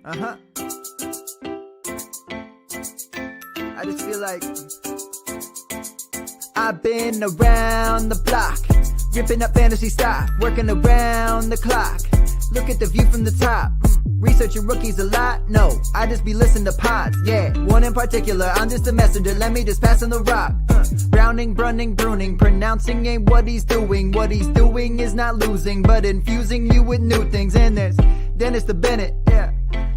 I just feel like I've been around the block, ripping up fantasy stock, working around the clock. Look at the view from the top. Researching rookies a lot? No, I just be listening to pods. Yeah, one in particular, I'm just a messenger. Let me just pass on the rock. Browning, brunning, pruning, pronouncing ain't what he's doing. What he's doing is not losing, but infusing you with new things. And there's Dennis the Bennett, yeah.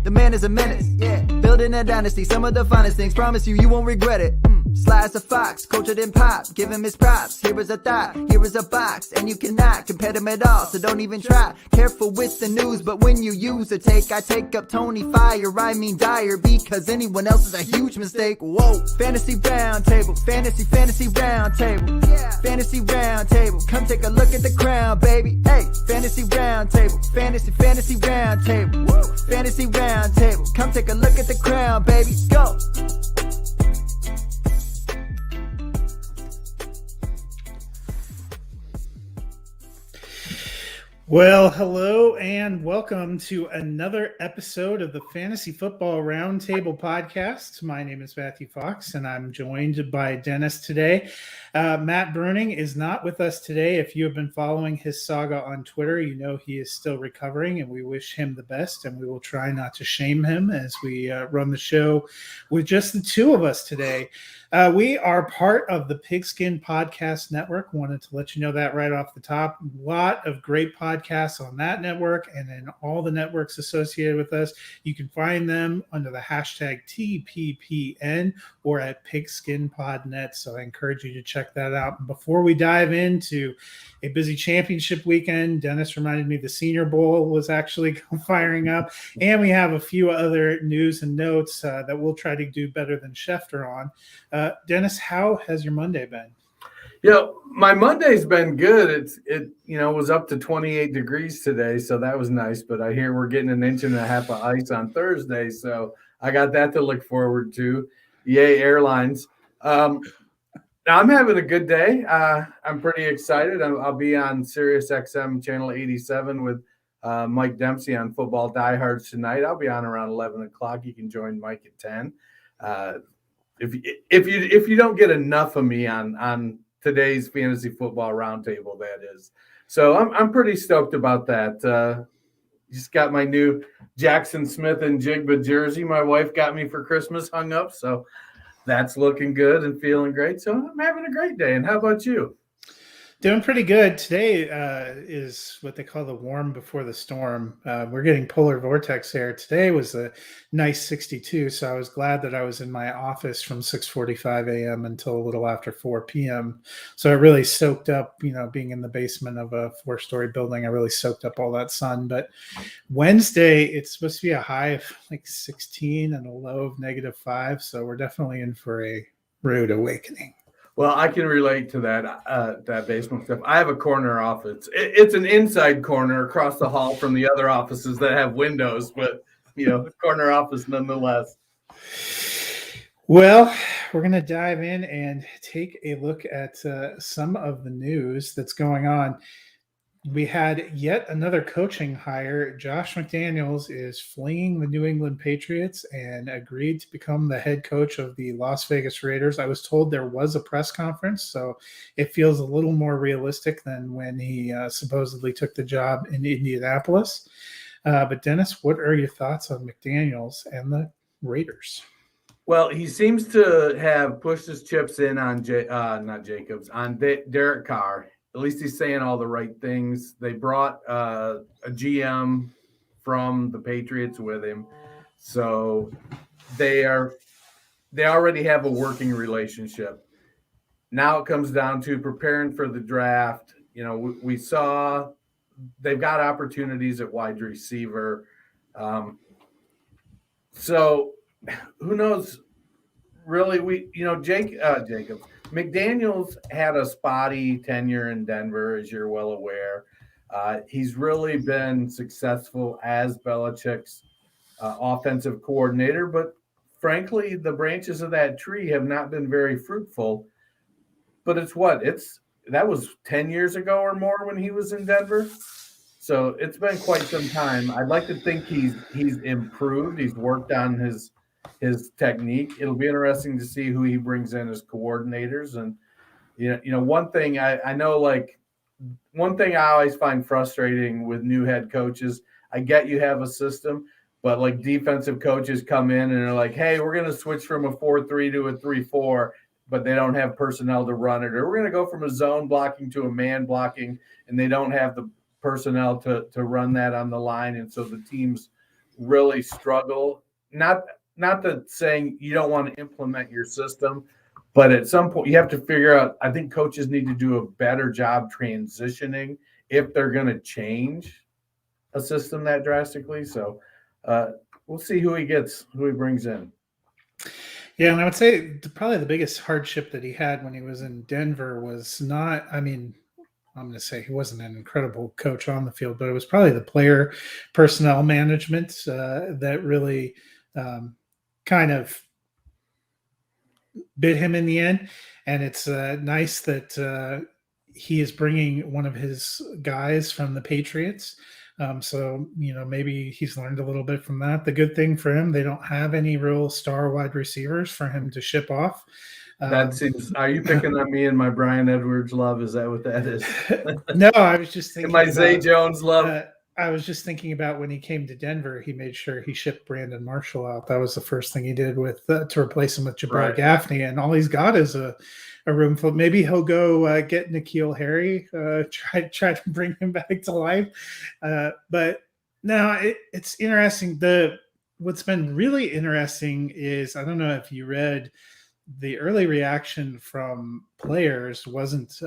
The man is a menace, yeah. Building a dynasty, some of the finest things. Promise you, you won't regret it. Sly as a fox, culture than pop. Give him his props. Here is a thought, here is a box, and you cannot compare them at all. So don't even try. Careful with the news, but when you use a take, I take up Tony Fire. I mean Dyer, because anyone else is a huge mistake. Whoa, fantasy round table, fantasy round table, yeah. Fantasy round table. Come take a look at the crown, baby. Hey, fantasy round table, fantasy round table, woo. Fantasy round table. Come take a look at the crown, baby. Go. Well, hello and welcome to another episode of the Fantasy Football Roundtable podcast. My name is Matthew Fox and I'm joined by Dennis today. Matt Bruning is not with us today. If you have been following his saga on Twitter, you know he is still recovering and we wish him the best, and we will try not to shame him as we run the show with just the two of us today. We are part of the Pigskin Podcast Network. Wanted to let you know that right off the top. A lot of great podcasts on that network and in all the networks associated with us. You can find them under the hashtag TPPN or at PigskinPodNet. So I encourage you to check that out. Before we dive into a busy championship weekend, Dennis reminded me the Senior Bowl was actually firing up. And we have a few other news and notes that we'll try to do better than Schefter on. Dennis, how has your Monday been? My Monday's been good. It was up to 28 degrees today, so that was nice. But I hear we're getting an inch and a half of ice on Thursday, so I got that to look forward to. Yay, airlines. Now I'm having a good day. I'm pretty excited. I'll be on Sirius XM channel 87 with Mike Dempsey on Football Diehards tonight. I'll be on around 11 o'clock. You can join Mike at 10. If you don't get enough of me on today's Fantasy Football Roundtable, that is. So I'm pretty stoked about that. Just got my new Jackson Smith and Jigba jersey my wife got me for Christmas hung up, so that's looking good and feeling great. So I'm having a great day. And how about you? Doing pretty good. Today is what they call the warm before the storm. We're getting polar vortex air. Today was a nice 62, so I was glad that I was in my office from 6:45 a.m. until a little after 4 p.m. So it really soaked up, being in the basement of a 4-story building, I really soaked up all that sun. But Wednesday, it's supposed to be a high of like 16 and a low of -5, so we're definitely in for a rude awakening. Well, I can relate to that basement stuff. I have a corner office. It's an inside corner across the hall from the other offices that have windows, but, corner office nonetheless. Well, we're going to dive in and take a look at some of the news that's going on. We had yet another coaching hire. Josh McDaniels is fleeing the New England Patriots and agreed to become the head coach of the Las Vegas Raiders. I was told there was a press conference, so it feels a little more realistic than when he supposedly took the job in Indianapolis. But Dennis, what are your thoughts on McDaniels and the Raiders? Well, he seems to have pushed his chips in on Derek Carr. At least he's saying all the right things. They brought a GM from the Patriots with him. So they already have a working relationship. Now it comes down to preparing for the draft. We saw they've got opportunities at wide receiver. So who knows? Really, Jacobs. McDaniels had a spotty tenure in Denver, as you're well aware. He's really been successful as Belichick's offensive coordinator, but frankly, the branches of that tree have not been very fruitful. But that was 10 years ago or more when he was in Denver. So it's been quite some time. I'd like to think he's improved. He's worked on his technique. It'll be interesting to see who he brings in as coordinators. And one thing I know, like one thing I always find frustrating with new head coaches, I get you have a system, but like defensive coaches come in and they're like, hey, we're going to switch from a 4-3 to a 3-4, but they don't have personnel to run it. Or we're going to go from a zone blocking to a man blocking, and they don't have the personnel to run that on the line. And so the teams really struggle. Not that saying you don't want to implement your system, but at some point you have to figure out, I think coaches need to do a better job transitioning if they're going to change a system that drastically. So we'll see who he brings in. Yeah, and I would say probably the biggest hardship that he had when he was in Denver was not, I'm going to say he wasn't an incredible coach on the field, but it was probably the player personnel management that really kind of bit him in the end. And it's nice that he is bringing one of his guys from the Patriots. So, maybe he's learned a little bit from that. The good thing for him, they don't have any real star wide receivers for him to ship off. That seems. Are you picking on me and my Brian Edwards love? Is that what that is? No, I was just thinking. My Zay Jones love. I was just thinking about when he came to Denver, he made sure he shipped Brandon Marshall out. That was the first thing he did with to replace him with Jabbar Gaffney, and all he's got is a room full. Maybe he'll go get N'Keal Harry, try to bring him back to life. But no, it's interesting. What's been really interesting is, I don't know if you read, the early reaction from players wasn't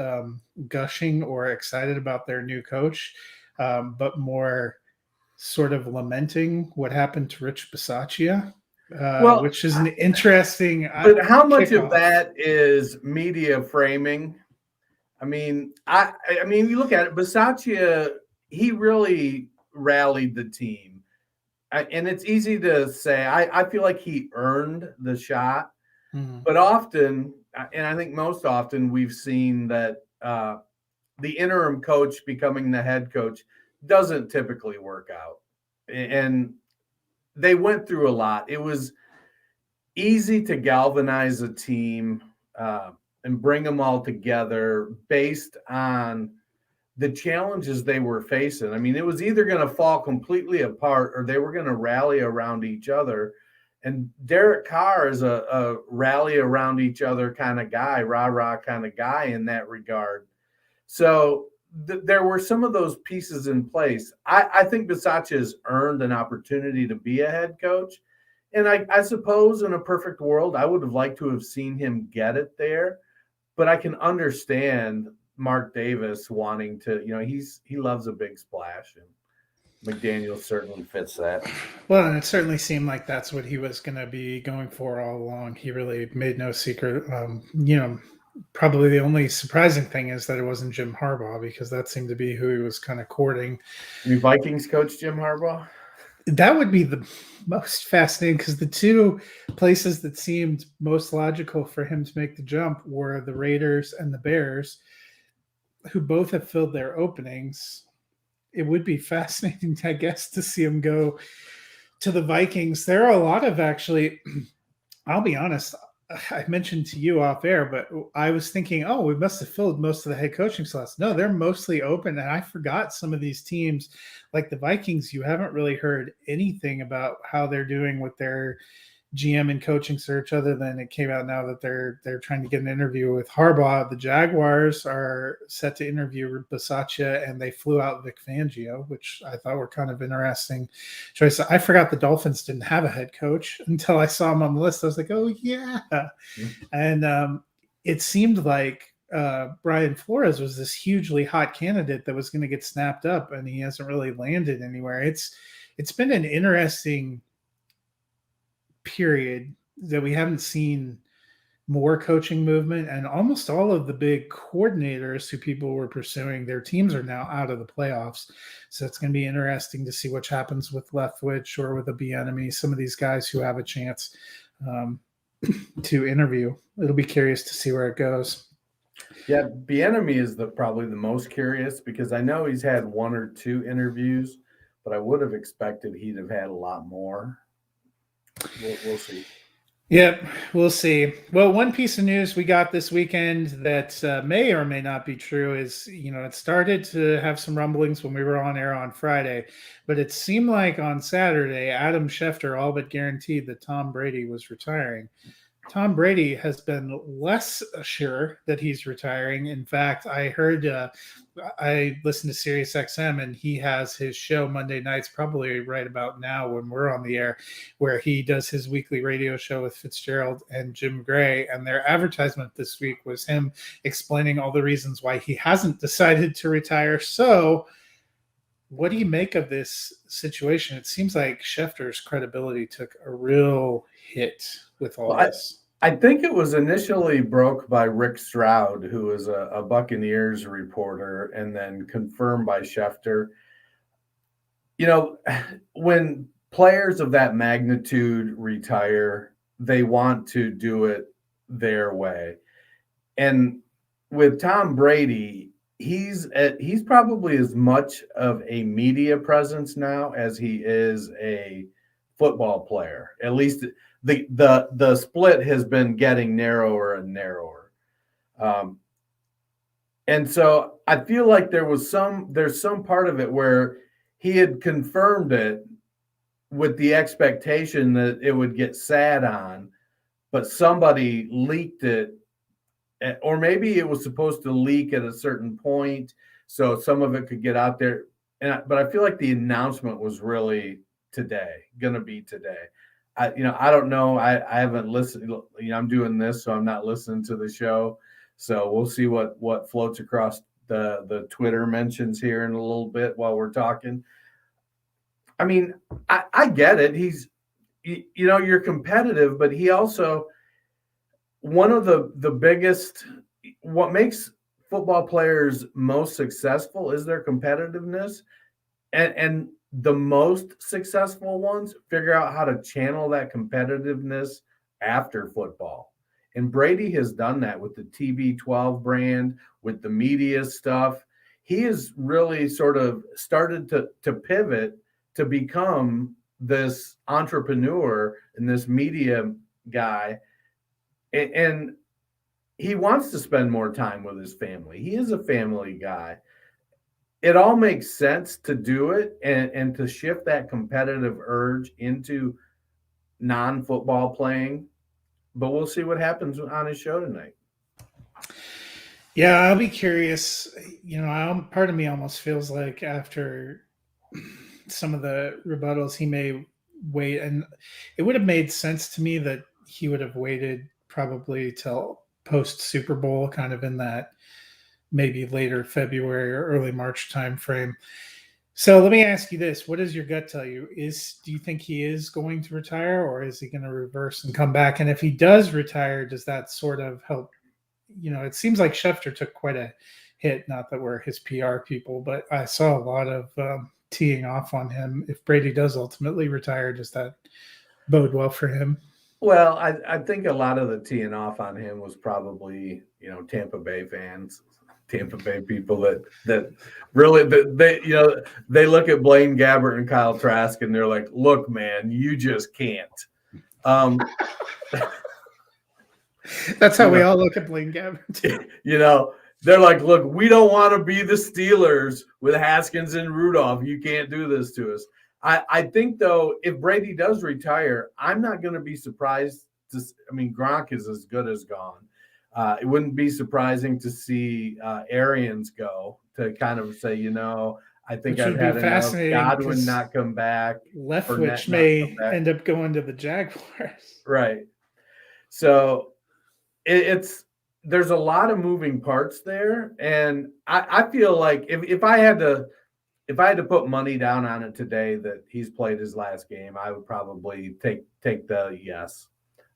gushing or excited about their new coach, but more sort of lamenting what happened to Rich Bisaccia, which is an interesting. But how much of that is media framing? I mean, you look at it, Bisaccia, he really rallied the team. And it's easy to say, I feel like he earned the shot. Mm-hmm. But often, and I think most often, we've seen that the interim coach becoming the head coach doesn't typically work out. And they went through a lot. It was easy to galvanize a team and bring them all together based on the challenges they were facing. I mean, it was either going to fall completely apart or they were going to rally around each other. And Derek Carr is a rally around each other kind of guy, rah-rah kind of guy in that regard. So there were some of those pieces in place. I think Bisaccia has earned an opportunity to be a head coach. And I suppose in a perfect world, I would have liked to have seen him get it there. But I can understand Mark Davis wanting to, he loves a big splash. And McDaniel certainly fits that. Well, and it certainly seemed like that's what he was going to be going for all along. He really made no secret. Probably the only surprising thing is that it wasn't Jim Harbaugh, because that seemed to be who he was kind of courting. New Vikings coach Jim Harbaugh? That would be the most fascinating, because the two places that seemed most logical for him to make the jump were the Raiders and the Bears, who both have filled their openings. It would be fascinating, I guess, to see him go to the Vikings. There are a lot of, actually, I'll be honest, I mentioned to you off air, but I was thinking, we must have filled most of the head coaching slots. No, they're mostly open. And I forgot some of these teams, like the Vikings, you haven't really heard anything about how they're doing with their GM and coaching search, other than it came out now that they're trying to get an interview with Harbaugh. The Jaguars are set to interview Bisaccia, and they flew out Vic Fangio, which I thought were kind of interesting choice. I forgot the Dolphins didn't have a head coach until I saw him on the list. I was like, oh yeah. Mm-hmm. And it seemed like Brian Flores was this hugely hot candidate that was going to get snapped up, and he hasn't really landed anywhere. It's been an interesting period that we haven't seen more coaching movement, and almost all of the big coordinators who people were pursuing, their teams are now out of the playoffs. So it's going to be interesting to see what happens with Leftwich or with a Bieniemy, some of these guys who have a chance to interview. It'll be curious to see where it goes. Yeah, Bieniemy is probably the most curious because I know he's had one or two interviews, but I would have expected he'd have had a lot more. We'll see. Yep, we'll see. Well, one piece of news we got this weekend that may or may not be true is, it started to have some rumblings when we were on air on Friday, but it seemed like on Saturday, Adam Schefter all but guaranteed that Tom Brady was retiring. Tom Brady has been less sure that he's retiring. In fact, I heard, I listened to Sirius XM, and he has his show Monday nights, probably right about now when we're on the air, where he does his weekly radio show with Fitzgerald and Jim Gray. And their advertisement this week was him explaining all the reasons why he hasn't decided to retire. So, what do you make of this situation? It seems like Schefter's credibility took a real hit with all this. I think it was initially broke by Rick Stroud, who was a Buccaneers reporter, and then confirmed by Schefter. When players of that magnitude retire, they want to do it their way. And with Tom Brady, he's probably as much of a media presence now as he is a football player. At least the split has been getting narrower and narrower. And so I feel like there's some part of it where he had confirmed it with the expectation that it would get sat on, but somebody leaked it, or maybe it was supposed to leak at a certain point so some of it could get out there. But I feel like the announcement was really going to be today. I don't know. I haven't listened. I'm doing this, so I'm not listening to the show. So we'll see what floats across the Twitter mentions here in a little bit while we're talking. I mean, I get it. He's, you're competitive, but he also, one of the biggest, what makes football players most successful is their competitiveness, and the most successful ones figure out how to channel that competitiveness after football. And Brady has done that with the TB12 brand, with the media stuff. He has really sort of started to pivot to become this entrepreneur and this media guy. And he wants to spend more time with his family. He is a family guy. It all makes sense to do it and to shift that competitive urge into non-football playing. But we'll see what happens on his show tonight. Yeah, I'll be curious. Part of me almost feels like after some of the rebuttals, he may wait. And it would have made sense to me that he would have waited probably till post Super Bowl, kind of in that maybe later February or early March timeframe. So let me ask you this. What does your gut tell you? Do you think he is going to retire, or is he going to reverse and come back? And if he does retire, does that sort of help? It seems like Schefter took quite a hit, not that we're his PR people, but I saw a lot of teeing off on him. If Brady does ultimately retire, does that bode well for him? Well, I think a lot of the teeing off on him was probably, Tampa Bay fans. Tampa Bay people that really they look at Blaine Gabbert and Kyle Trask and they're like, look, man, you just can't. That's how we all look at Blaine Gabbert. They're like, look, we don't want to be the Steelers with Haskins and Rudolph. You can't do this to us. I think, though, if Brady does retire, I'm not going to be surprised. Gronk is as good as gone. It wouldn't be surprising to see Arians go, to kind of say, I think I've had enough. Godwin not come back. Leftwich may end up going to the Jaguars. Right. So there's a lot of moving parts there. And I feel like if I had to put money down on it today that he's played his last game, I would probably take the yes.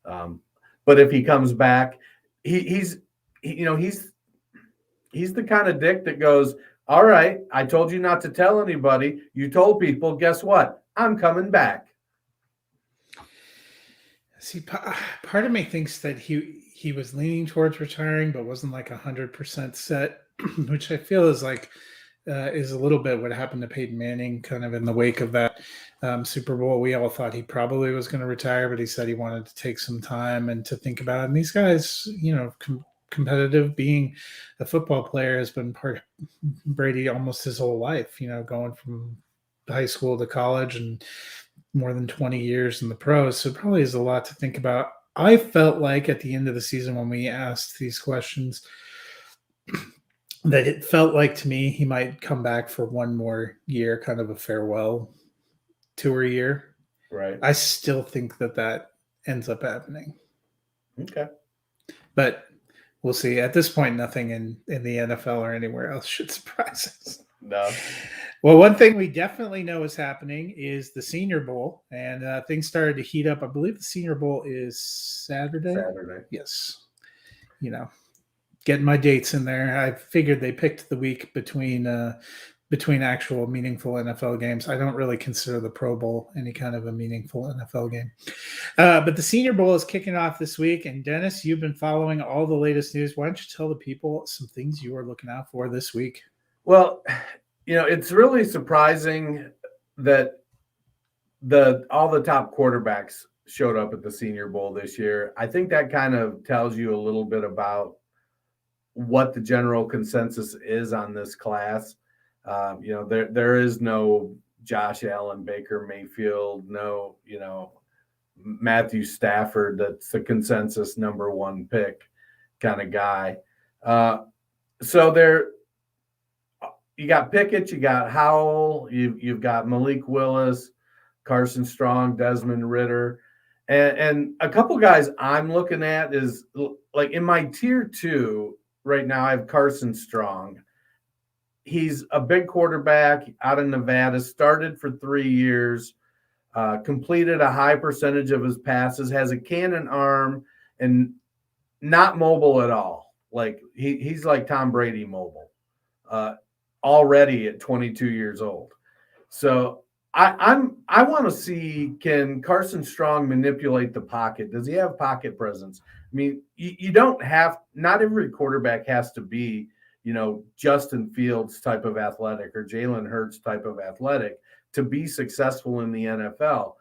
But if he comes back, he's the kind of dick that goes, all right, I told you not to tell anybody. You told people, guess what? I'm coming back. See, part of me thinks that he he was leaning towards retiring, but wasn't like 100% set, which I feel is like is a little bit what happened to Peyton Manning, kind of in the wake of that Super Bowl. We all thought he probably was going to retire, but he said he wanted to take some time and to think about it. And these guys, competitive, being a football player has been part of Brady almost his whole life, going from high school to college and more than 20 years in the pros. So it probably is a lot to think about. I felt like at the end of the season when we asked these questions that it felt like to me he might come back for one more year, kind of a farewell tour year. Right. I still think that ends up happening. Okay. But we'll see. At this point, nothing in the NFL or anywhere else should surprise us. No. Well, one thing we definitely know is happening is the Senior Bowl, and things started to heat up. I believe the Senior Bowl is Saturday. Yes. Getting my dates in there. I figured they picked the week between actual meaningful NFL games. I don't really consider the Pro Bowl any kind of a meaningful NFL game. But the Senior Bowl is kicking off this week. And Dennis, you've been following all the latest news. Why don't you tell the people some things you are looking out for this week? Well, it's really surprising that all the top quarterbacks showed up at the Senior Bowl this year. I think that kind of tells you a little bit about what the general consensus is on this class. There is no Josh Allen, Baker Mayfield, no, Matthew Stafford. That's the consensus number one pick kind of guy. So you got Pickett, you got Howell, you've got Malik Willis, Carson Strong, Desmond Ridder, and a couple guys I'm looking at is like in my tier 2 right now. I have Carson Strong. He's a big quarterback out of Nevada, started for 3 years, completed a high percentage of his passes, has a cannon arm, and not mobile at all. Like he's like Tom Brady mobile. Already at 22 years old. So I want to see, can Carson Strong manipulate the pocket? Does he have pocket presence? I mean, you don't have, not every quarterback has to be, Justin Fields type of athletic or Jalen Hurts type of athletic to be successful in the NFL.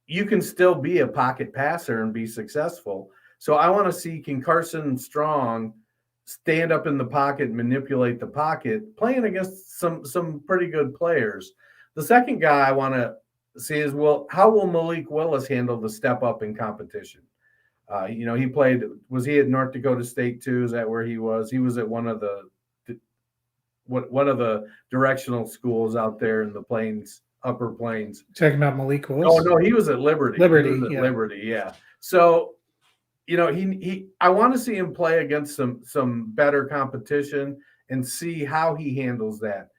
You can still be a pocket passer and be successful. So I want to see, can Carson Strong stand up in the pocket, manipulate the pocket, playing against some pretty good players. The second guy I want to see is, how will Malik Willis handle the step up in competition? He played, was he at North Dakota State too? Is that where he was? He was at one of the directional schools out there in the plains, upper plains. Talking about Malik Willis? Oh, no, he was at Liberty. Yeah. Liberty, yeah. So, I want to see him play against some better competition and see how he handles that.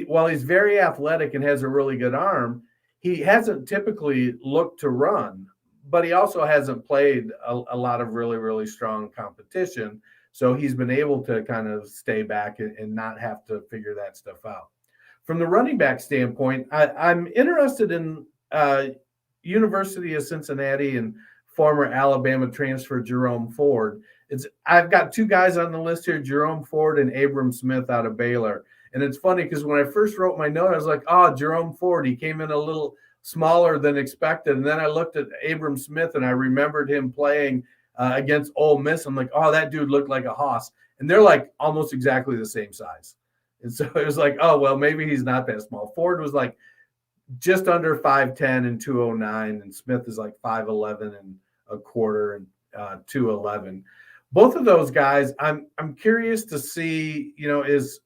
While he's very athletic and has a really good arm, he hasn't typically looked to run, but he also hasn't played a lot of really, really strong competition. So he's been able to kind of stay back and not have to figure that stuff out. From the running back standpoint, I'm interested in University of Cincinnati and former Alabama transfer Jerome Ford. I've got 2 guys on the list here, Jerome Ford and Abram Smith out of Baylor. And it's funny because when I first wrote my note, I was like, Jerome Ford, he came in a little smaller than expected. And then I looked at Abram Smith and I remembered him playing against Ole Miss. I'm like, that dude looked like a hoss. And they're like almost exactly the same size. And so it was like, maybe he's not that small. Ford was like just under 5'10" and 209, and Smith is like 5'11" and a quarter and 211. Both of those guys, I'm curious to see, is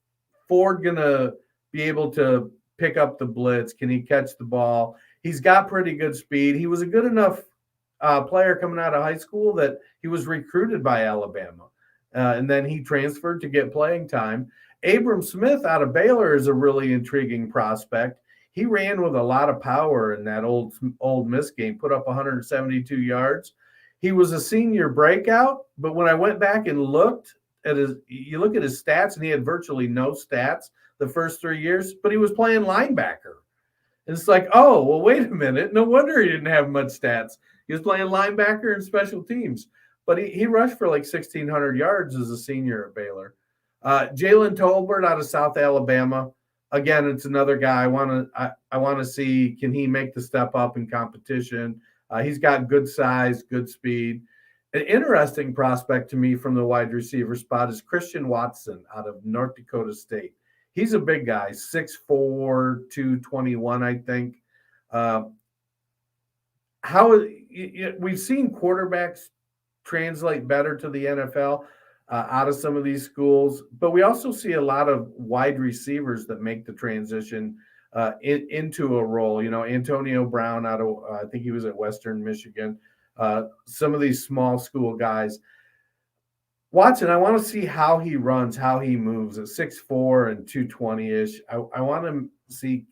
Ford gonna be able to pick up the blitz? Can he catch the ball? He's got pretty good speed. He was a good enough player coming out of high school that he was recruited by Alabama, and then he transferred to get playing time. Abram Smith out of Baylor is a really intriguing prospect. He ran with a lot of power in that Ole Miss game, put up 172 yards. He was a senior breakout, but when I went back and looked at you look at his stats, and he had virtually no stats the first 3 years, but he was playing linebacker. And it's like, wait a minute. No wonder he didn't have much stats. He was playing linebacker and special teams, but he rushed for like 1,600 yards as a senior at Baylor. Jalen Tolbert out of South Alabama. Again, it's another guy I want to see, can he make the step up in competition? He's got good size, good speed. An interesting prospect to me from the wide receiver spot is Christian Watson out of North Dakota State. He's a big guy, 6'4", 221, I think. We've seen quarterbacks translate better to the NFL out of some of these schools, but we also see a lot of wide receivers that make the transition into a role. Antonio Brown out of I think he was at Western Michigan. Some of these small school guys. Watson, I want to see how he runs, how he moves at 6'4" and 220-ish. I want to see,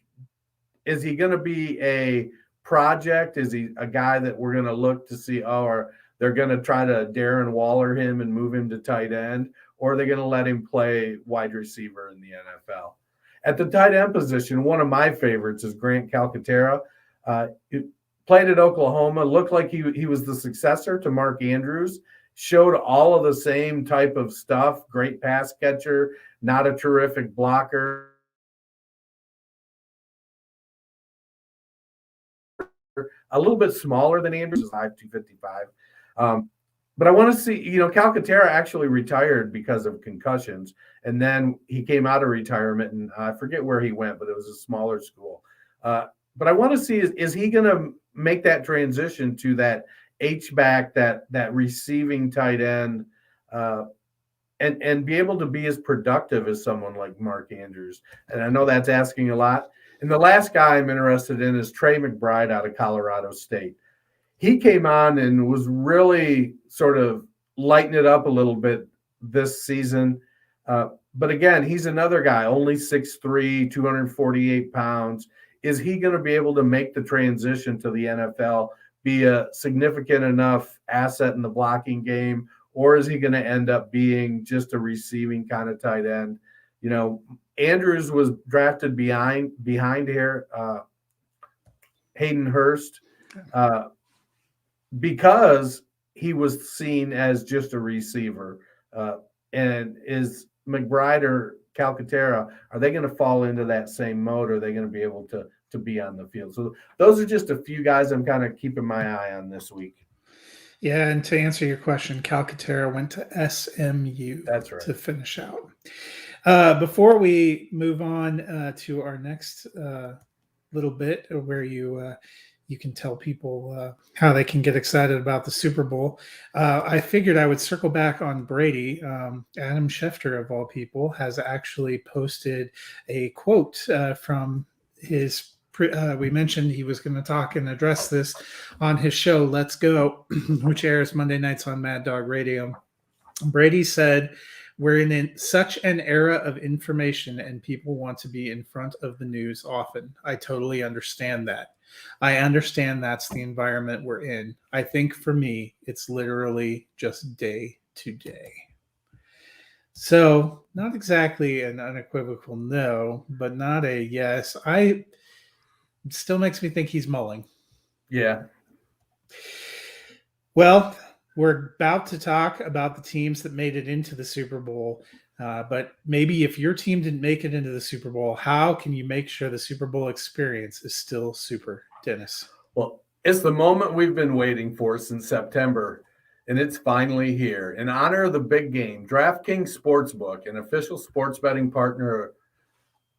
is he going to be a project? Is he a guy that we're going to look to see, or they're going to try to Darren Waller him and move him to tight end, or are they going to let him play wide receiver in the NFL? At the tight end position, one of my favorites is Grant Calcuttara. He played at Oklahoma, looked like he was the successor to Mark Andrews, showed all of the same type of stuff, great pass catcher, not a terrific blocker. A little bit smaller than Andrews, 5'2", 255. But I want to see, Calcuttara actually retired because of concussions, and then he came out of retirement, and I forget where he went, but it was a smaller school. But I want to see, is he going to make that transition to that H-back, that receiving tight end, and be able to be as productive as someone like Mark Andrews? And I know that's asking a lot. And the last guy I'm interested in is Trey McBride out of Colorado State. He came on and was really sort of lighting it up a little bit this season. But again, he's another guy, only 6'3", 248 pounds. Is he going to be able to make the transition to the NFL, be a significant enough asset in the blocking game, or is he going to end up being just a receiving kind of tight end? Andrews was drafted behind here, Hayden Hurst, because he was seen as just a receiver. And is McBride or Calcuttara, are they going to fall into that same mode, or are they going to be able to be on the field? So those are just a few guys I'm kind of keeping my eye on this week. Yeah, and to answer your question, Calcuttara went to SMU. That's right. To finish out. Before we move on to our next little bit where you can tell people how they can get excited about the Super Bowl, I figured I would circle back on Brady. Adam Schefter, of all people, has actually posted a quote from his we mentioned he was going to talk and address this on his show, Let's Go, which airs Monday nights on Mad Dog Radio. Brady said, "We're in such an era of information and people want to be in front of the news often. I totally understand that. I understand that's the environment we're in. I think for me, it's literally just day to day." So not exactly an unequivocal no, but not a yes. Still makes me think he's mulling. Yeah. Well, we're about to talk about the teams that made it into the Super Bowl. But maybe if your team didn't make it into the Super Bowl, how can you make sure the Super Bowl experience is still super, Dennis? Well, it's the moment we've been waiting for since September, and it's finally here. In honor of the big game, DraftKings Sportsbook, an official sports betting partner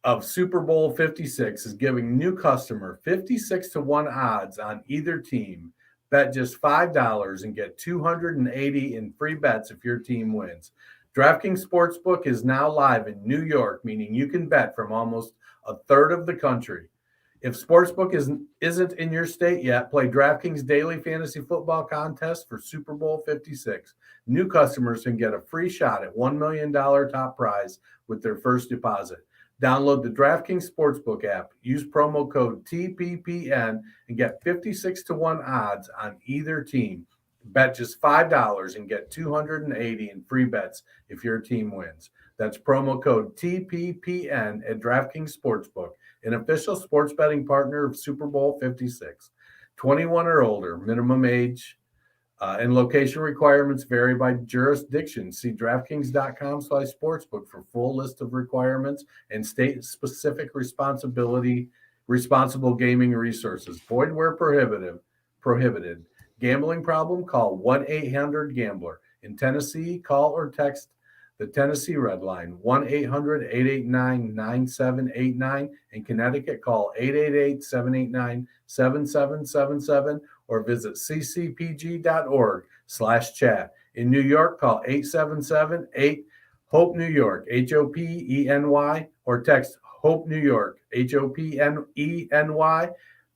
of Super Bowl 56, is giving new customer 56-1 odds on either team. Bet just $5 and get $280 in free bets if your team wins. DraftKings Sportsbook is now live in New York, meaning you can bet from almost a third of the country. If Sportsbook isn't in your state yet, play DraftKings Daily Fantasy Football Contest for Super Bowl 56. New customers can get a free shot at $1 million top prize with their first deposit. Download the DraftKings Sportsbook app, use promo code TPPN, and get 56-1 odds on either team. Bet just $5 and get $280 in free bets if your team wins. That's promo code TPPN at DraftKings Sportsbook, an official sports betting partner of Super Bowl 56. 21 or older, minimum age, and location requirements vary by jurisdiction. See DraftKings.com/sportsbook for full list of requirements and state-specific responsible gaming resources. Void where prohibited. Gambling problem? Call 1-800-GAMBLER. In Tennessee, call or text the Tennessee Red Line, 1-800-889-9789. In Connecticut, call 888-789-7777 or visit ccpg.org/chat. In New York, call 877-8-HOPE-NEW YORK, HOPENY, or text HOPE New York, HOPENENY,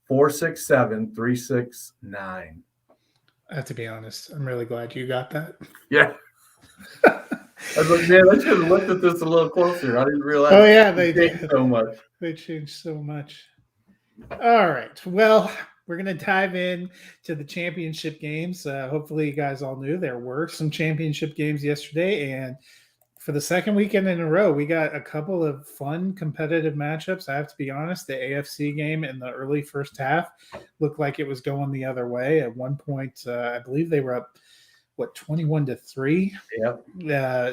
467-369. I have to be honest, I'm really glad you got that. Yeah. I was like, man, I should have looked at this a little closer. I didn't realize. Oh yeah, they changed so much. They changed so much. All right. Well, we're going to dive in to the championship games. Hopefully you guys all knew there were some championship games yesterday, and for the second weekend in a row, we got a couple of fun competitive matchups. I have to be honest, the AFC game in the early first half looked like it was going the other way. At one point, I believe they were up 21-3. Yep.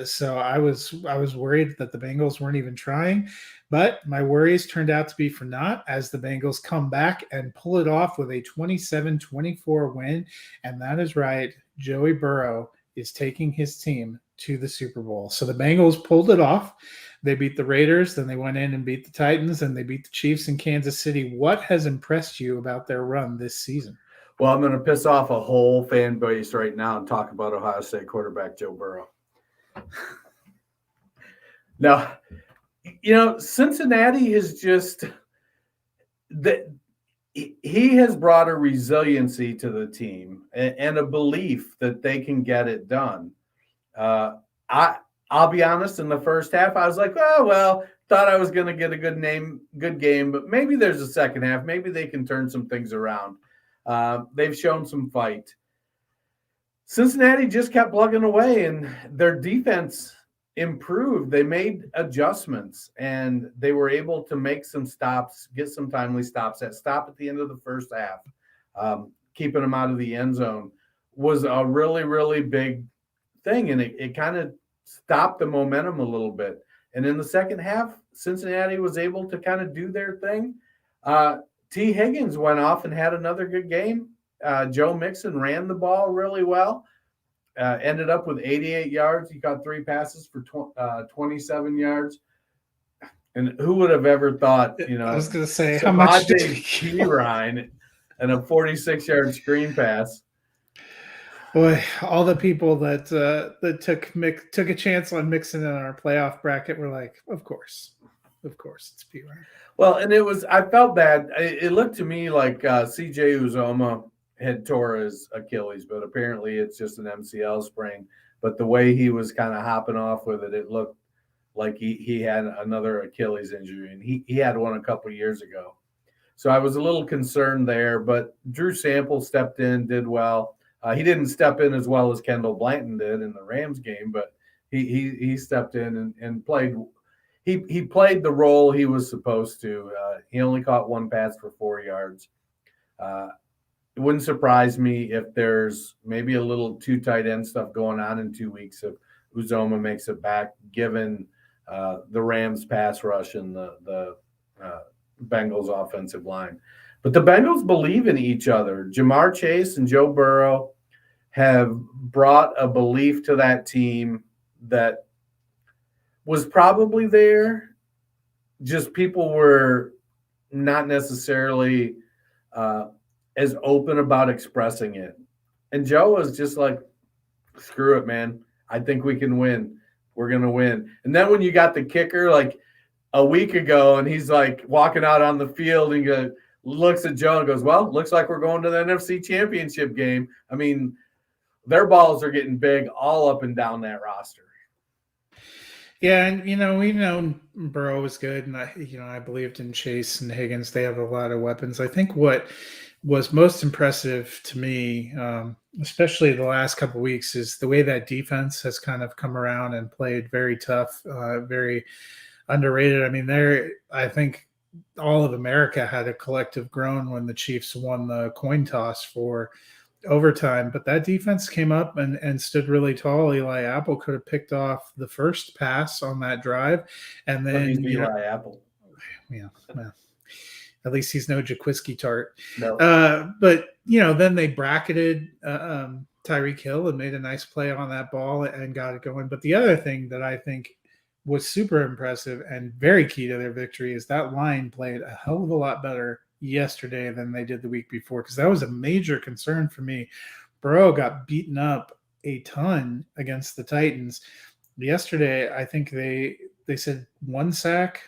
So I was worried that the Bengals weren't even trying, but my worries turned out to be for naught as the Bengals come back and pull it off with a 27-24 win. And that is right. Joey Burrow is taking his team to the Super Bowl. So the Bengals pulled it off. They beat the Raiders, then they went in and beat the Titans, and they beat the Chiefs in Kansas City. What has impressed you about their run this season? Well, I'm going to piss off a whole fan base right now and talk about Ohio State quarterback Joe Burrow. Now, Cincinnati is just that he has brought a resiliency to the team and a belief that they can get it done. I'll be honest, in the first half, I was like, oh, well, thought I was going to get a good game, but maybe there's a second half. Maybe they can turn some things around. They've shown some fight. Cincinnati just kept plugging away, and their defense improved. They made adjustments, and they were able to make some stops, get some timely stops. That stop at the end of the first half, keeping them out of the end zone, was a really, really big thing, and it kind of stopped the momentum a little bit. And in the second half, Cincinnati was able to kind of do their thing. T. Higgins went off and had another good game. Joe Mixon ran the ball really well. Ended up with 88 yards. He caught 3 passes for 27 yards. And who would have ever thought, I was going to say, how much did he Ryan and a 46-yard screen pass? Boy, all the people that took a chance on Mixon in our playoff bracket were like, of course, it's P. Ryan. Well, and I felt bad. It looked to me like C.J. Uzomah had tore his Achilles, but apparently it's just an MCL sprain. But the way he was kind of hopping off with it, it looked like he had another Achilles injury, and he had one a couple of years ago. So I was a little concerned there, but Drew Sample stepped in, did well. He didn't step in as well as Kendall Blanton did in the Rams game, but he stepped in and played. He played the role he was supposed to. He only caught 1 pass for 4 yards. It wouldn't surprise me if there's maybe a little 2 tight end stuff going on in 2 weeks if Uzomah makes it back, given the Rams pass rush and the Bengals offensive line. But the Bengals believe in each other. Jamar Chase and Joe Burrow have brought a belief to that team that was probably there. Just people were not necessarily as open about expressing it. And Joe was just like, screw it, man. I think we can win. We're going to win. And then when you got the kicker like a week ago and he's like walking out on the field and looks at Joe and goes, well, looks like we're going to the NFC Championship game. I mean, their balls are getting big all up and down that roster. Yeah, and we know Burrow was good, and I believed in Chase and Higgins. They have a lot of weapons. I think what was most impressive to me, especially the last couple of weeks, is the way that defense has kind of come around and played very tough, very underrated. I mean, I think all of America had a collective groan when the Chiefs won the coin toss for overtime, but that defense came up and stood really tall. Eli Apple could have picked off the first pass on that drive, and then Eli Apple. Yeah, well, at least he's no Jaquiski tart. No. But then they bracketed Tyreek Hill and made a nice play on that ball and got it going. But the other thing that I think was super impressive and very key to their victory is that line played a hell of a lot better yesterday than they did the week before, because that was a major concern for me. Burrow got beaten up a ton against the Titans. Yesterday, I think they said 1 sack.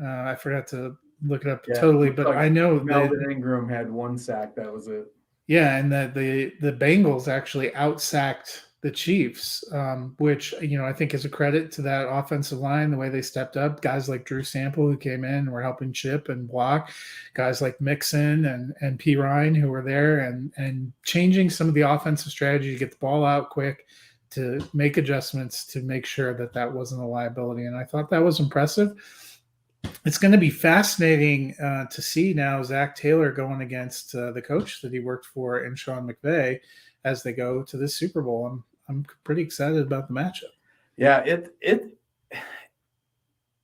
I forgot to look it up totally, but I know Melvin Ingram had 1 sack. That was it. Yeah, and the Bengals actually outsacked the Chiefs, which I think is a credit to that offensive line, the way they stepped up. Guys like Drew Sample, who came in and were helping chip and block. Guys like Mixon and P. Ryan, who were there and changing some of the offensive strategy to get the ball out quick, to make adjustments to make sure that wasn't a liability. And I thought that was impressive. It's going to be fascinating to see now Zach Taylor going against the coach that he worked for in Sean McVay as they go to the Super Bowl. I'm pretty excited about the matchup. Yeah,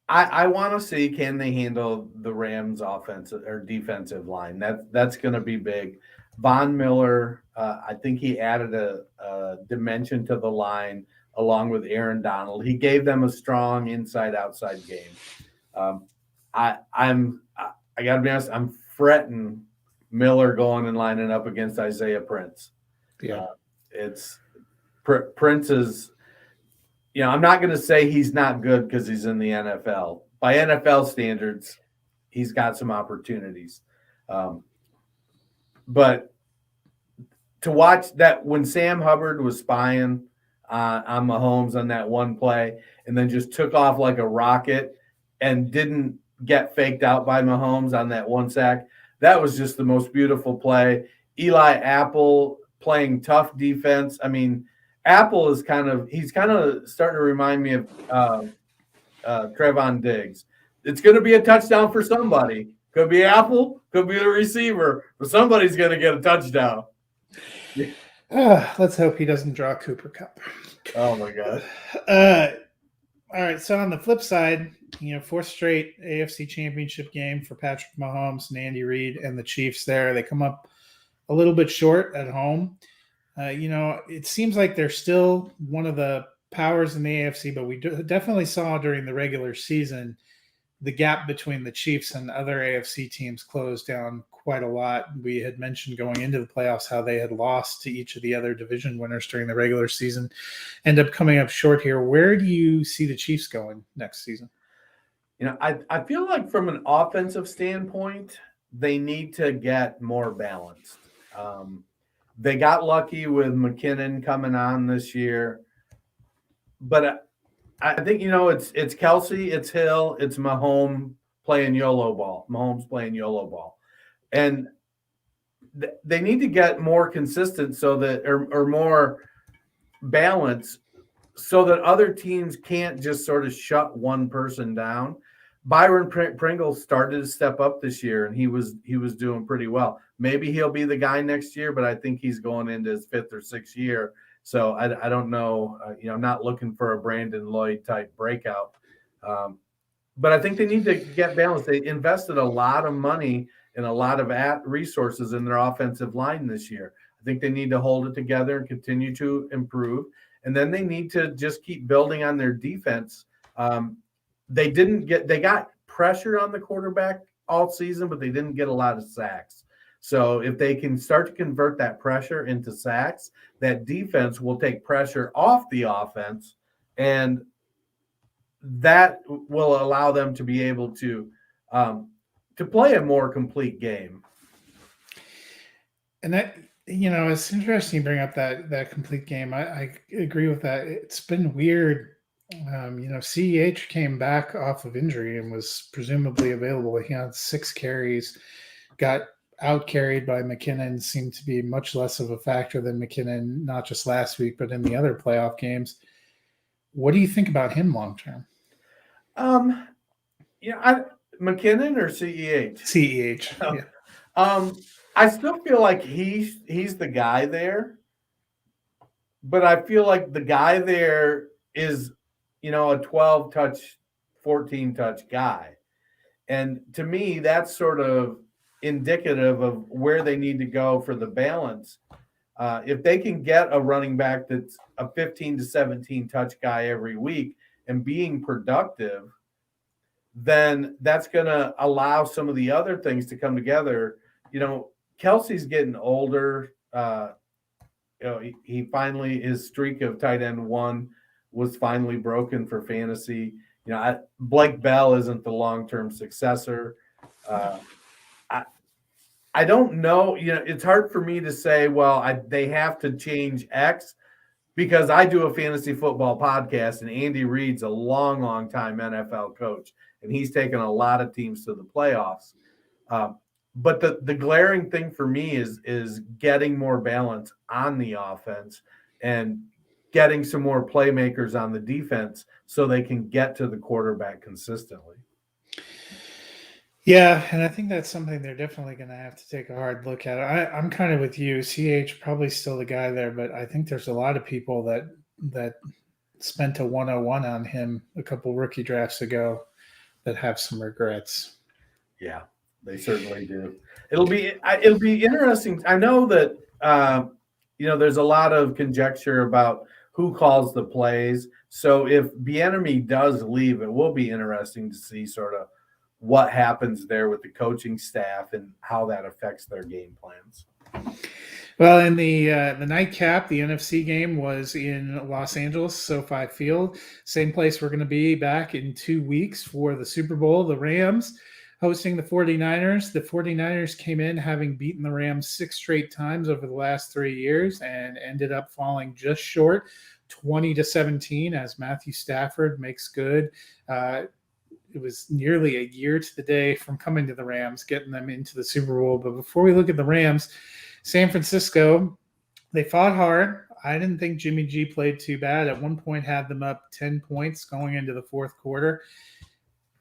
I want to see, can they handle the Rams offensive or defensive line? That's going to be big. Von Miller, I think he added a dimension to the line along with Aaron Donald. He gave them a strong inside-outside game. I got to be honest, I'm fretting Miller going and lining up against Isaiah Prince. Yeah, it's Prince is, I'm not going to say he's not good because he's in the NFL. By NFL standards, he's got some opportunities. But to watch that, when Sam Hubbard was spying on Mahomes on that one play and then just took off like a rocket and didn't get faked out by Mahomes on that 1 sack, that was just the most beautiful play. Eli Apple playing tough defense. I mean, Apple is kind of starting to remind me of Trevon Diggs. It's going to be a touchdown for somebody. Could be Apple, could be the receiver, but somebody's going to get a touchdown. Let's hope he doesn't draw Cooper Kupp. Oh my God. All right. So on the flip side, 4th straight AFC Championship game for Patrick Mahomes and Andy Reid and the Chiefs there. They come up a little bit short at home. It seems like they're still one of the powers in the AFC, but we definitely saw during the regular season the gap between the Chiefs and other AFC teams closed down quite a lot. We had mentioned going into the playoffs how they had lost to each of the other division winners during the regular season, end up coming up short here. Where do you see the Chiefs going next season? I feel like from an offensive standpoint, they need to get more balanced. They got lucky with McKinnon coming on this year, but I think, it's Kelsey, it's Hill, it's Mahomes playing YOLO ball. And they need to get more consistent so that, or more balance, so that other teams can't just sort of shut one person down. Byron Pringles started to step up this year, and he was doing pretty well. Maybe he'll be the guy next year, but I think he's going into his 5th or 6th year. So I don't know. I'm not looking for a Brandon Lloyd type breakout. But I think they need to get balanced. They invested a lot of money and a lot of resources in their offensive line this year. I think they need to hold it together and continue to improve. And then they need to just keep building on their defense. They got pressure on the quarterback all season, but they didn't get a lot of sacks. So if they can start to convert that pressure into sacks, that defense will take pressure off the offense, and that will allow them to be able to play a more complete game. And that, it's interesting you bring up that complete game. I agree with that. It's been weird. CEH came back off of injury and was presumably available. He had 6 carries, got out carried by McKinnon, seemed to be much less of a factor than McKinnon, not just last week, but in the other playoff games. What do you think about him long term? McKinnon or CEH? CEH. Yeah. I still feel like he's the guy there, but I feel like the guy there is, a 12 touch, 14 touch guy. And to me, that's sort of indicative of where they need to go for the balance. If they can get a running back that's a 15 to 17 touch guy every week and being productive, then that's going to allow some of the other things to come together. Kelsey's getting older. He finally, his streak of tight end one was finally broken for fantasy. Blake Bell isn't the long-term successor. I don't know. It's hard for me to say, they have to change X, because I do a fantasy football podcast, and Andy Reid's a long, long time NFL coach, and he's taken a lot of teams to the playoffs. But the glaring thing for me is getting more balance on the offense and getting some more playmakers on the defense so they can get to the quarterback consistently. Yeah, and I think that's something they're definitely going to have to take a hard look at. I'm kind of with you. CH probably still the guy there, but I think there's a lot of people that spent a 101 on him a couple rookie drafts ago that have some regrets. Yeah, they certainly do. It'll be interesting. I know that there's a lot of conjecture about who calls the plays. So if Bieniemy does leave, it will be interesting to see sort of what happens there with the coaching staff and how that affects their game plans. Well, in the nightcap, the NFC game was in Los Angeles, SoFi Field, same place we're going to be back in 2 weeks for the Super Bowl. The Rams hosting the 49ers. The 49ers came in having beaten the Rams 6 straight times over the last 3 years and ended up falling just short, 20-17, as Matthew Stafford makes good. It was nearly a year to the day from coming to the Rams, getting them into the Super Bowl. But before we look at the Rams, San Francisco, they fought hard. I didn't think Jimmy G played too bad. At one point, had them up 10 points going into the fourth quarter.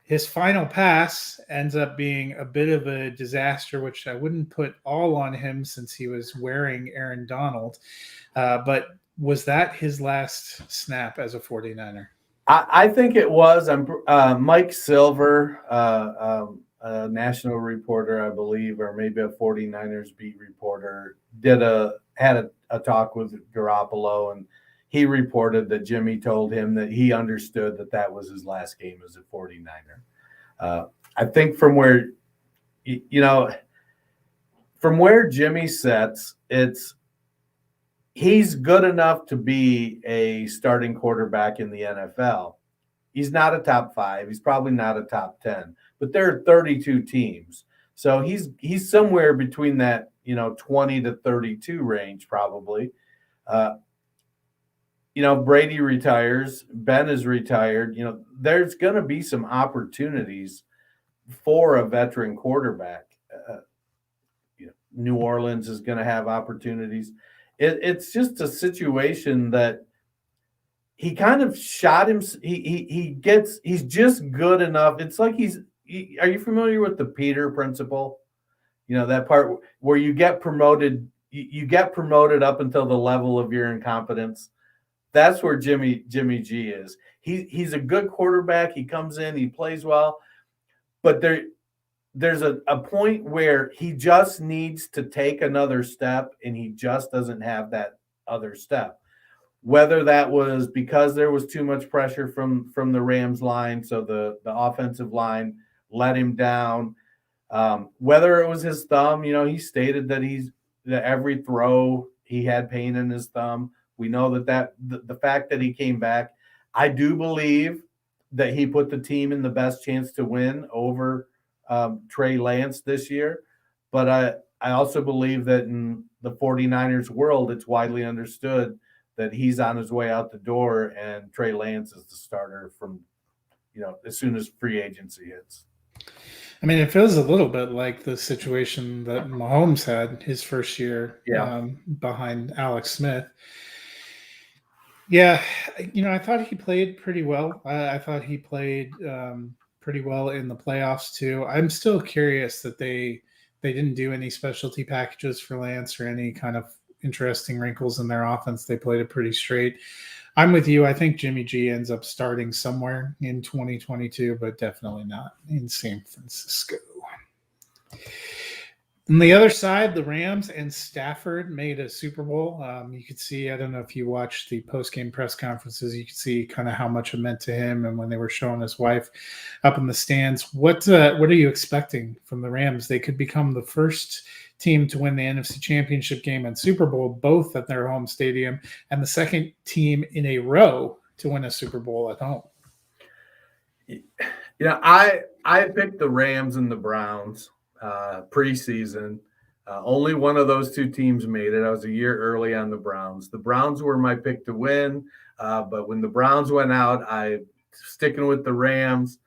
His final pass ends up being a bit of a disaster, which I wouldn't put all on him since he was wearing Aaron Donald. But was that his last snap as a 49er? I think it was. Mike Silver, a national reporter, I believe, or maybe a 49ers beat reporter, had a talk with Garoppolo, and he reported that Jimmy told him that he understood that was his last game as a 49er. I think from where Jimmy sets, he's good enough to be a starting quarterback in the NFL. He's not a top 5. He's probably not a top 10. But there are 32 teams. So he's somewhere between that, 20 to 32 range probably. Brady retires. Ben is retired. There's going to be some opportunities for a veteran quarterback. New Orleans is going to have opportunities. It's just a situation that he kind of shot him. He's just good enough. It's like are you familiar with the Peter principle? That part where you get promoted, you get promoted up until the level of your incompetence. That's where Jimmy G is. He's a good quarterback. He comes in, he plays well, but there's a point where he just needs to take another step, and he just doesn't have that other step. Whether that was because there was too much pressure from the Rams line, so the offensive line let him down. Whether it was his thumb, he stated that every throw he had pain in his thumb. We know that the fact that he came back, I do believe that he put the team in the best chance to win over Trey Lance this year. But I also believe that in the 49ers world, it's widely understood that he's on his way out the door, and Trey Lance is the starter from, as soon as free agency hits. I mean, it feels a little bit like the situation that Mahomes had his first year behind Alex Smith. Yeah, I thought he played pretty well. I thought he played pretty well in the playoffs too. I'm still curious that they didn't do any specialty packages for Lance or any kind of interesting wrinkles in their offense. They played it pretty straight. I'm with you. I think Jimmy G ends up starting somewhere in 2022, but definitely not in San Francisco. On the other side, the Rams and Stafford made a Super Bowl. You could see, I don't know if you watched the post-game press conferences, you could see kind of how much it meant to him and when they were showing his wife up in the stands. What are you expecting from the Rams? They could become the first team to win the NFC Championship game and Super Bowl, both at their home stadium, and the second team in a row to win a Super Bowl at home. I picked the Rams and the Browns preseason. Only one of those two teams made it. I was a year early on the Browns. The Browns were my pick to win, but when the Browns went out, I sticking with the Rams.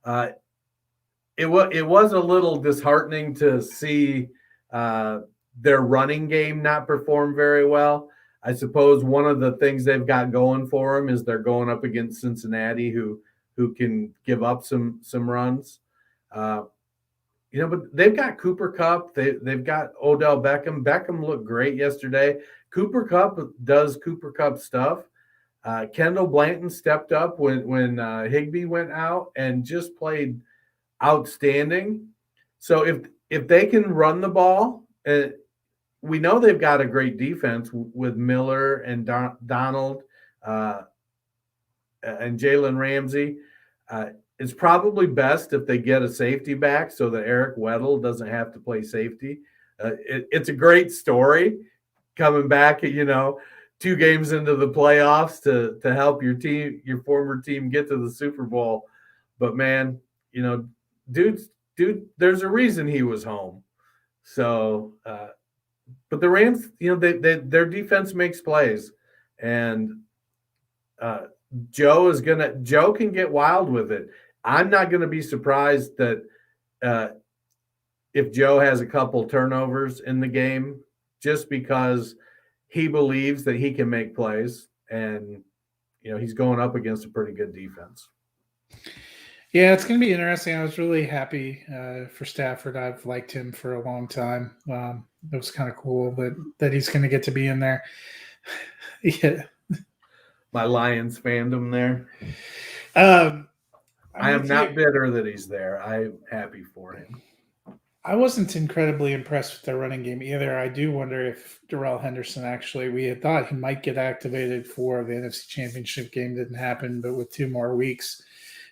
It was a little disheartening to see their running game not perform very well. I suppose one of the things they've got going for them is they're going up against Cincinnati, who can give up some runs. But they've got Cooper Kupp. They've got Odell Beckham. Beckham looked great yesterday. Cooper Kupp does Cooper Kupp stuff. Kendall Blanton stepped up when Higbee went out and just played outstanding. So if they can run the ball, we know they've got a great defense with Miller and Donald and Jalen Ramsey. It's probably best if they get a safety back so that Eric Weddle doesn't have to play safety. It's a great story coming back, 2 games into the playoffs to help your former team get to the Super Bowl. But man, dude, there's a reason he was home. So, but the Rams, their defense makes plays, and Joe can get wild with it. I'm not going to be surprised that if Joe has a couple turnovers in the game, just because he believes that he can make plays, and he's going up against a pretty good defense. Yeah, it's going to be interesting. I was really happy for Stafford. I've liked him for a long time. It was kind of cool that he's going to get to be in there. Yeah. My Lions fandom there. I am not bitter that he's there. I'm happy for him. I wasn't incredibly impressed with their running game either. I do wonder if Darrell Henderson we had thought he might get activated for the NFC Championship game. Didn't happen, but with 2 more weeks,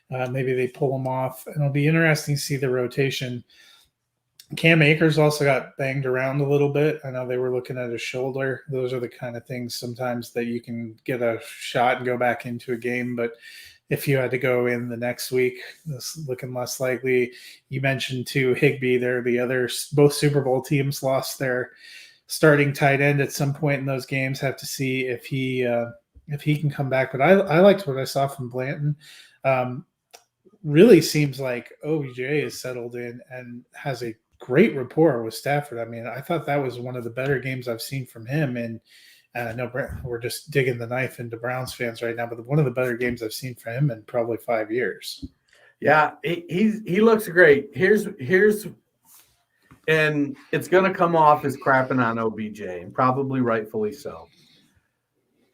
maybe they pull him off. And it'll be interesting to see the rotation. Cam Akers also got banged around a little bit. I know they were looking at his shoulder. Those are the kind of things sometimes that you can get a shot and go back into a game. But if you had to go in the next week, it's looking less likely. You mentioned too, Higbee. They're the other, both Super Bowl teams lost their starting tight end at some point in those games. Have to see if he can come back. But I liked what I saw from Blanton. Really seems like OBJ is settled in and has a great rapport with Stafford. I mean, I thought that was one of the better games I've seen from him. And I know we're just digging the knife into Browns fans right now, but one of the better games I've seen from him in probably 5 years. Yeah, he looks great. Here's and it's going to come off as crapping on OBJ, and probably rightfully so.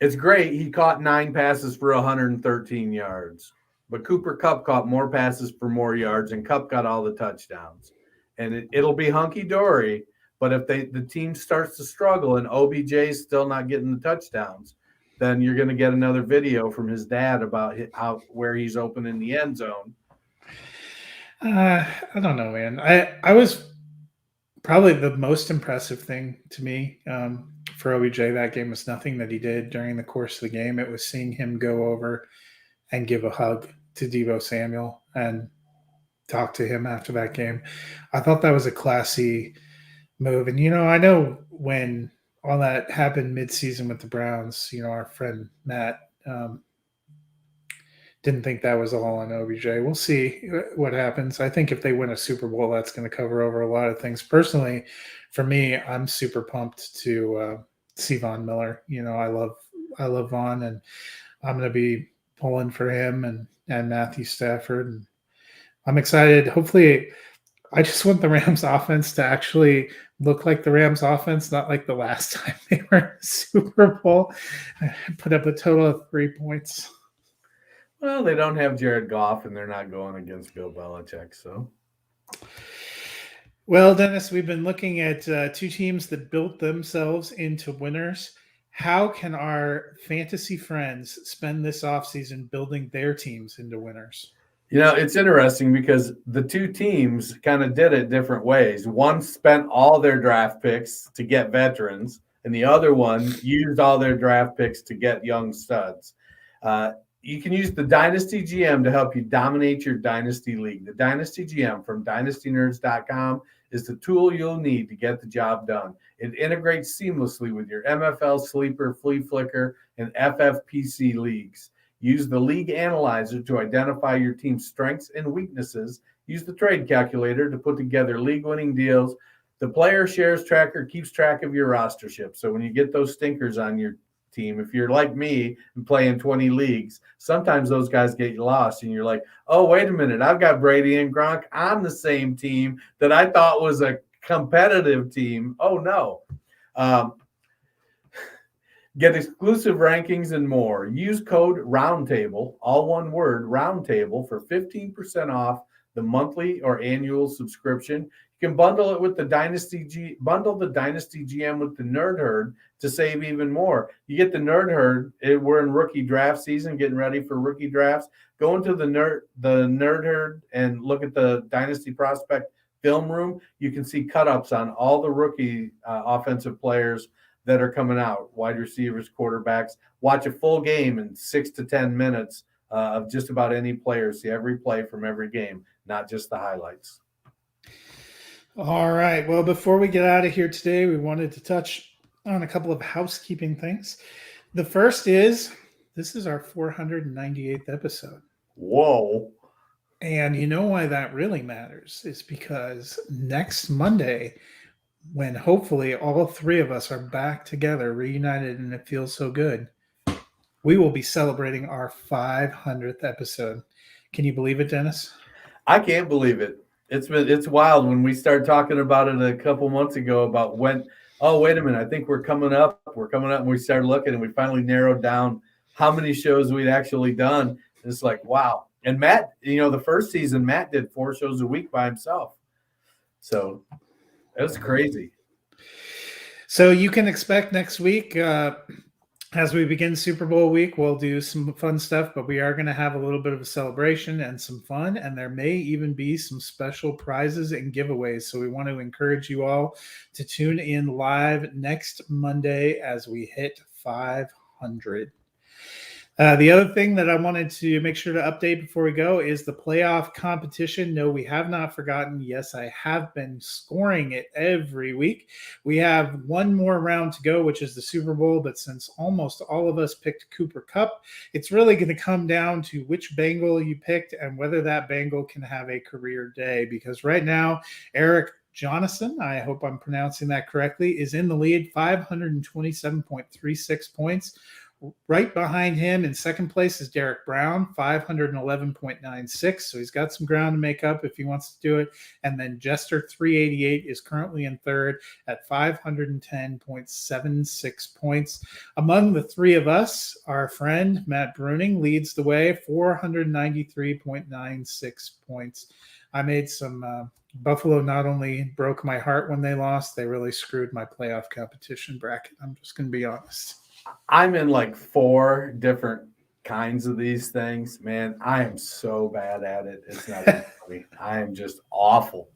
It's great. He caught 9 passes for 113 yards, but Cooper Kupp caught more passes for more yards, and Kupp got all the touchdowns. And it'll be hunky-dory, but if the team starts to struggle and OBJ's still not getting the touchdowns, then you're going to get another video from his dad about where he's open in the end zone. I don't know, man. I was probably the most impressive thing to me for OBJ that game was nothing that he did during the course of the game. It was seeing him go over and give a hug to Deebo Samuel and talk to him after that game. I thought that was a classy move. And, I know when all that happened midseason with the Browns, our friend Matt didn't think that was all on OBJ. We'll see what happens. I think if they win a Super Bowl, that's going to cover over a lot of things. Personally, for me, I'm super pumped to see Von Miller. I love Von, and I'm going to be pulling for him and Matthew Stafford. And I'm excited. Hopefully, I just want the Rams offense to actually look like the Rams offense, not like the last time they were in the Super Bowl. I put up a total of 3 points. Well, they don't have Jared Goff, and they're not going against Bill Belichick, so. Well, Dennis, we've been looking at two teams that built themselves into winners. How can our fantasy friends spend this offseason building their teams into winners? It's interesting because the two teams kind of did it different ways. One spent all their draft picks to get veterans, and the other one used all their draft picks to get young studs. You can use the Dynasty GM to help you dominate your Dynasty league. The Dynasty GM from dynastynerds.com is the tool you'll need to get the job done. It integrates seamlessly with your MFL, Sleeper, Flea Flicker, and FFPC leagues. Use the league analyzer to identify your team's strengths and weaknesses. Use the trade calculator to put together league-winning deals. The player shares tracker keeps track of your rostership. So when you get those stinkers on your team, if you're like me and play in 20 leagues, sometimes those guys get lost and you're like, oh, wait a minute, I've got Brady and Gronk on the same team that I thought was a competitive team. Oh, no. Get exclusive rankings and more. Use code ROUNDTABLE, all one word, ROUNDTABLE, for 15% off the monthly or annual subscription. You can bundle it with the Dynasty bundle the Dynasty GM with the Nerd Herd to save even more. You get the Nerd Herd. We're in rookie draft season, getting ready for rookie drafts. Go into the Nerd Herd and look at the Dynasty prospect film room. You can see cut-ups on all the rookie offensive players that are coming out, wide receivers, quarterbacks. Watch a full game in 6 to 10 minutes of just about any player. See every play from every game, not just the highlights. All right. Well, before we get out of here today, we wanted to touch on a couple of housekeeping things. The first is, this is our 498th episode. Whoa. And you know why that really matters is because next Monday, when hopefully all three of us are back together, reunited, and it feels so good, we will be celebrating our 500th episode. Can you believe it, Dennis? I can't believe it. It's wild when we started talking about it a couple months ago about when, oh, wait a minute, I think we're coming up, and we started looking and we finally narrowed down how many shows we'd actually done. It's like, wow. And Matt, the first season, Matt did 4 shows a week by himself. So it was crazy. So you can expect next week, as we begin Super Bowl week, we'll do some fun stuff, but we are going to have a little bit of a celebration and some fun, and there may even be some special prizes and giveaways. So we want to encourage you all to tune in live next Monday as we hit 500. The other thing that I wanted to make sure to update before we go is the playoff competition. No, we have not forgotten. Yes, I have been scoring it every week. We have one more round to go, which is the Super Bowl. But since almost all of us picked Cooper Kupp, it's really going to come down to which Bengal you picked and whether that Bengal can have a career day. Because right now, Eric Jonathan, I hope I'm pronouncing that correctly, is in the lead, 527.36 points. Right behind him in second place is Derek Brown, 511.96. So he's got some ground to make up if he wants to do it. And then Jester 388 is currently in third at 510.76 points. Among the three of us, our friend Matt Bruning leads the way, 493.96 points. I made some Buffalo not only broke my heart when they lost, they really screwed my playoff competition bracket. I'm just going to be honest. I'm in like 4 different kinds of these things. Man, I am so bad at it. It's not even funny. I am just awful.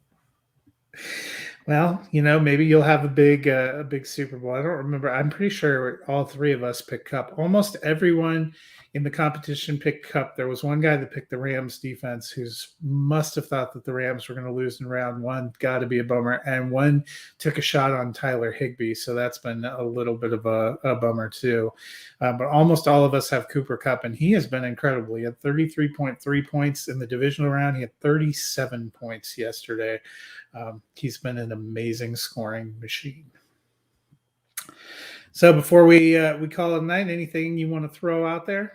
Well, maybe you'll have a big Super Bowl. I don't remember. I'm pretty sure all three of us picked Kupp. Almost everyone in the competition picked Kupp. There was one guy that picked the Rams defense who must have thought that the Rams were going to lose in round 1. Got to be a bummer. And one took a shot on Tyler Higbee. So that's been a little bit of a bummer too. But almost all of us have Cooper Kupp, and he has been incredible. He had 33.3 points in the divisional round. He had 37 points yesterday. He's been an amazing scoring machine. So before we call it a night, anything you want to throw out there?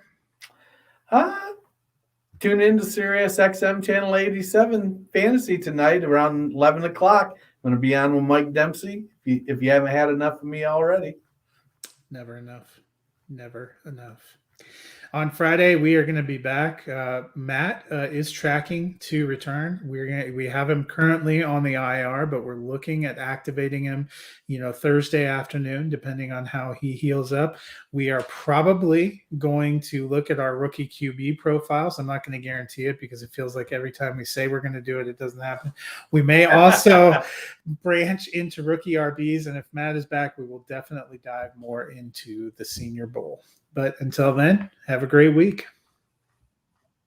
tune in to Sirius XM Channel 87 Fantasy tonight around 11 o'clock. I'm going to be on with Mike Dempsey if you haven't had enough of me already. Never enough. Never enough. On Friday, we are going to be back. Matt is tracking to return. We have him currently on the IR, but we're looking at activating him, Thursday afternoon, depending on how he heals up. We are probably going to look at our rookie QB profiles. I'm not going to guarantee it because it feels like every time we say we're going to do it, it doesn't happen. We may also branch into rookie RBs, and if Matt is back, we will definitely dive more into the Senior Bowl. But until then, have a great week.